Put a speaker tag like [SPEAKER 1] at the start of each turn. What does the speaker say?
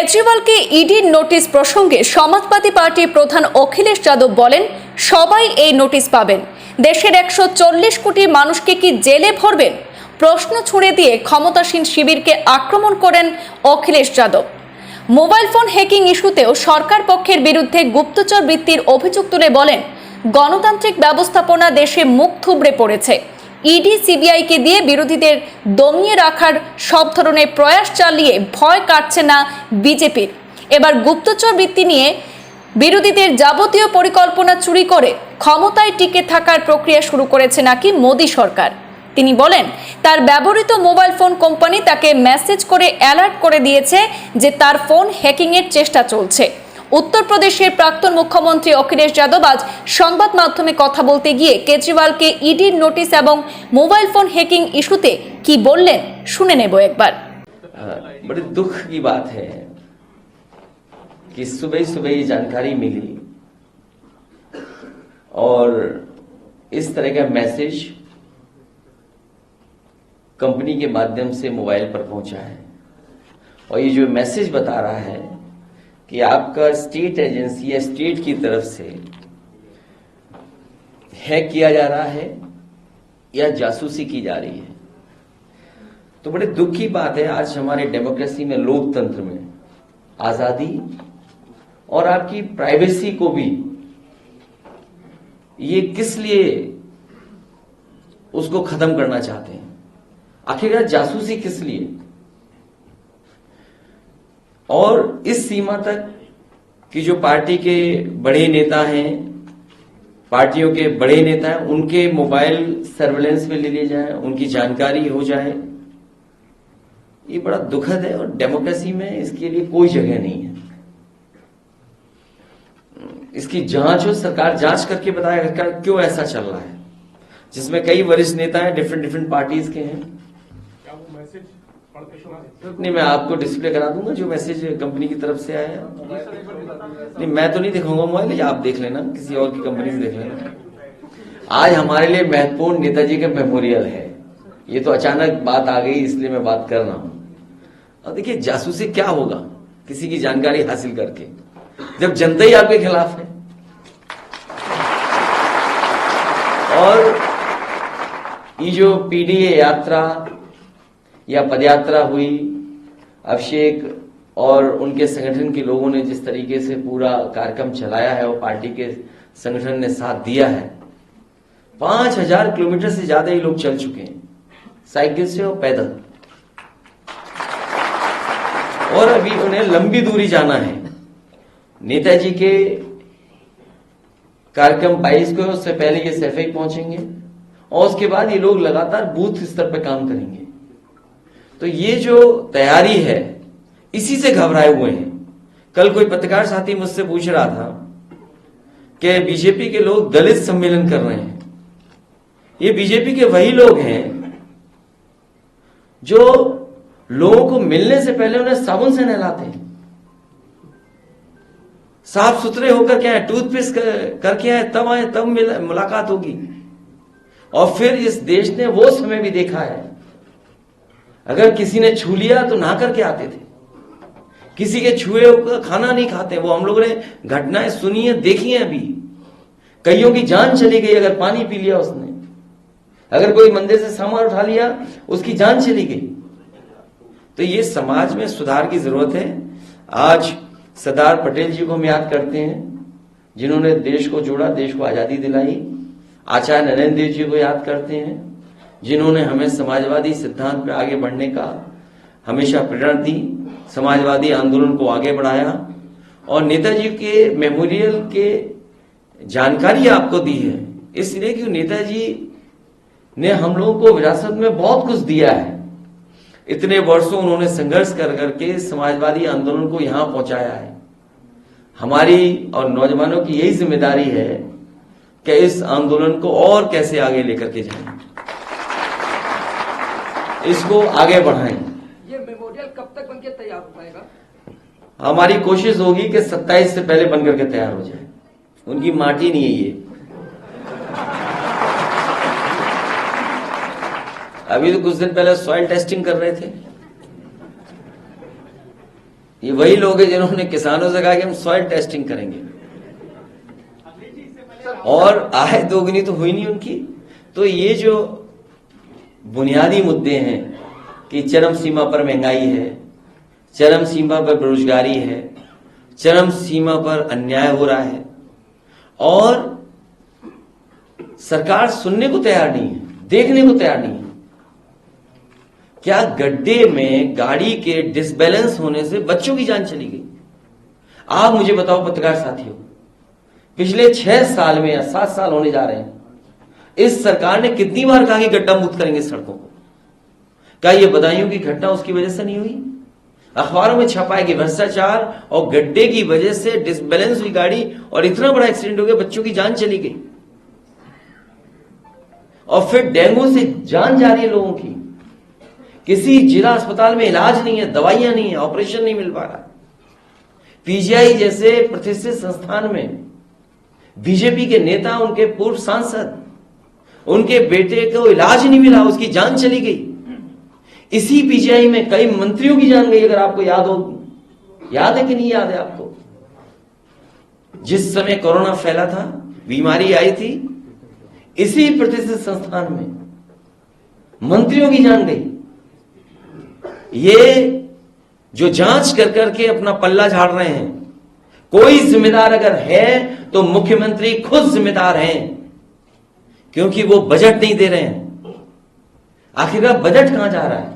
[SPEAKER 1] কেজরিওয়ালকে ইডির নোটিশ প্রসঙ্গে সমাজবাদী পার্টির প্রধান অখিলেশ যাদব বলেন, সবাই এই নোটিশ পাবেন। দেশের 140 কোটি মানুষকে কি জেলে ভরবেন? প্রশ্ন ছুড়ে দিয়ে ক্ষমতাসীন শিবিরকে আক্রমণ করেন Akhilesh Yadav. Mobile phone hacking ইস্যুতেও সরকার পক্ষের বিরুদ্ধে গুপ্তচর বৃত্তির অভিযোগ তুলে বলেন, গণতান্ত্রিক ব্যবস্থাপনা দেশে মুখ থুবড়ে পড়েছে। ইডি সিবিআইকে দিয়ে বিরোধীদের দমিয়ে রাখার সব ধরনের প্রয়াস চালিয়ে ভয় কাটছে না বিজেপির। এবার গুপ্তচর বৃত্তি নিয়ে বিরোধীদের যাবতীয় পরিকল্পনা চুরি করে ক্ষমতায় টিকে থাকার প্রক্রিয়া শুরু করেছে নাকি মোদী সরকার। তিনি বলেন, তার ব্যবহৃত মোবাইল ফোন কোম্পানি তাকে মেসেজ করে অ্যালার্ট করে দিয়েছে যে তার ফোন হ্যাকিংয়ের চেষ্টা চলছে। উত্তরপ্রদেশের প্রাক্তন মুখ্যমন্ত্রী অখিলেশ যাদব আজ সংবাদ মাধ্যমে কথা বলতে গিয়ে কেজরিওয়ালকে ইডির নোটিশ এবং মোবাইল ফোন হ্যাকিং ইস্যুতে কি বললেন শুনে নেব একবার।
[SPEAKER 2] बड़े दुख की बात है कि सुबह सुबह ये जानकारी मिली और इस तरह का मैसेज कंपनी के माध्यम से मोबाइल पर पहुंचा है। और ये जो मैसेज बता रहा है कि आपका स्टेट एजेंसी या स्टेट की तरफ से हैक किया जा रहा है या जासूसी की जा रही है। तो बड़े दुख की बात है, आज हमारे डेमोक्रेसी में, लोकतंत्र में आजादी और आपकी प्राइवेसी को भी ये किस लिए उसको खत्म करना चाहते हैं? आखिरकार जासूसी किस लिए? और इस सीमा तक कि जो पार्टी के बड़े नेता हैं, पार्टियों के बड़े नेता हैं, उनके मोबाइल सर्वेलेंस में ले लिए जाए, उनकी जानकारी हो जाए, ये बड़ा दुखद है। और डेमोक्रेसी में इसके लिए कोई जगह नहीं है। इसकी जांच हो, सरकार जांच करके बताएगा क्यों ऐसा चल रहा है, जिसमें कई वरिष्ठ नेता हैं, डिफरेंट पार्टीज के हैं। नहीं, मैं आपको डिस्प्ले करा दूंगा जो मैसेज कंपनी की तरफ से आया है। नहीं, मैं तो नहीं दिखाऊंगा मोबाइल, आप देख लेना, किसी और की कंपनी से देख लेना। आज हमारे लिए महत्वपूर्ण नेताजी का मेमोरियल है। ये तो अचानक बात आ गई, इसलिए मैं बात कर रहा हूं। और देखिए, जासूसी क्या होगा किसी की जानकारी हासिल करके, जब जनता ही आपके खिलाफ है। और ये जो पीडीए यात्रा या पदयात्रा हुई, अभिषेक और उनके संगठन के लोगों ने जिस तरीके से पूरा कार्यक्रम चलाया है और पार्टी के संगठन ने साथ दिया है, 5000 किलोमीटर से ज्यादा ये लोग चल चुके हैं, साइकिल से और पैदल। और अभी उन्हें लंबी दूरी जाना है। नेताजी के कार्यक्रम 22 को, उससे पहले ये सैफई पहुंचेंगे और उसके बाद ये लोग लगातार बूथ स्तर पर काम करेंगे। तो ये जो तैयारी है, इसी से घबराए हुए हैं। कल कोई पत्रकार साथी मुझसे पूछ रहा था कि बीजेपी के लोग दलित सम्मेलन कर रहे हैं। ये बीजेपी के वही लोग हैं जो लोगों को मिलने से पहले उन्हें साबुन से नहलाते हैं, साफ सुथरे होकर के आए, टूथपेस्ट करके आए, तब मुलाकात होगी। और फिर इस देश ने वो समय भी देखा है, अगर किसी ने छू लिया तो नहा करके आते थे, किसी के छुए खाना नहीं खाते। वो हम लोगों ने घटनाएं सुनी है, देखी है। अभी कईयों की जान चली गई अगर पानी पी लिया उसने, अगर कोई मंदिर से सामान उठा लिया उसकी जान चली गई। तो ये समाज में सुधार की जरूरत है। आज सरदार पटेल जी को हम याद करते हैं, जिन्होंने देश को जोड़ा, देश को आजादी दिलाई। आचार्य नरेंद्र देव जी को याद करते हैं, जिन्होंने हमें समाजवादी सिद्धांत पर आगे बढ़ने का हमेशा प्रेरणा दी, समाजवादी आंदोलन को आगे बढ़ाया। और नेताजी के मेमोरियल के जानकारी आपको दी है, इसलिए कि नेताजी ने हम लोगों को विरासत में बहुत कुछ दिया है। इतने वर्षों उन्होंने संघर्ष कर करके समाजवादी आंदोलन को यहां पहुंचाया है। हमारी और नौजवानों की यही जिम्मेदारी है कि इस आंदोलन को और कैसे आगे लेकर के जाएं, इसको आगे बढ़ाएं।
[SPEAKER 3] ये मेमोरियल कब तक बनके तैयार हो पाएगा?
[SPEAKER 2] हमारी कोशिश होगी कि 27 से पहले बनकर के तैयार हो जाए। उनकी माटी नहीं है ये। अभी तो कुछ दिन पहले सॉइल टेस्टिंग कर रहे थे। ये वही लोग हैं जिन्होंने किसानों से कहा कि हम सॉइल टेस्टिंग करेंगे, और आय दोगुनी तो हुई नहीं उनकी। तो ये जो बुनियादी मुद्दे हैं कि चरम सीमा पर महंगाई है, चरम सीमा पर बेरोजगारी है, चरम सीमा पर अन्याय हो रहा है, और सरकार सुनने को तैयार नहीं है, देखने को तैयार नहीं है। क्या गड्ढे में गाड़ी के डिसबैलेंस होने से बच्चों की जान चली गई? आप मुझे बताओ पत्रकार साथियों, पिछले 6 साल में या 7 साल होने जा रहे हैं, इस सरकार ने कितनी बार कहा कि गड्ढा मुक्त करेंगे सड़कों को? क्या ये बदायूं की घटना उसकी वजह से नहीं हुई? अखबारों में छपा है कि भ्रष्टाचार और गड्ढे की वजह से डिसबैलेंस हुई गाड़ी और इतना बड़ा एक्सीडेंट हो गया, बच्चों की जान चली गई, और फिर डेंगू से जान जा रही है लोगों की। किसी जिला अस्पताल में इलाज नहीं है, दवाइयां नहीं है, ऑपरेशन नहीं मिल पा रहा। पीजीआई जैसे प्रतिष्ठित संस्थान में बीजेपी के नेता, उनके पूर्व सांसद, उनके बेटे को इलाज नहीं मिला, उसकी जान चली गई। इसी पीजीआई में कई मंत्रियों की जान गई, अगर आपको याद हो। याद है कि नहीं याद है आपको? जिस समय कोरोना फैला था, बीमारी आई थी, इसी प्रतिष्ठित संस्थान में मंत्रियों की जान गई। ये जो जांच कर करके अपना पल्ला झाड़ रहे हैं, कोई जिम्मेदार अगर है तो मुख्यमंत्री खुद जिम्मेदार हैं, क्योंकि वो बजट नहीं दे रहे हैं। आखिरकार बजट कहां जा रहा है?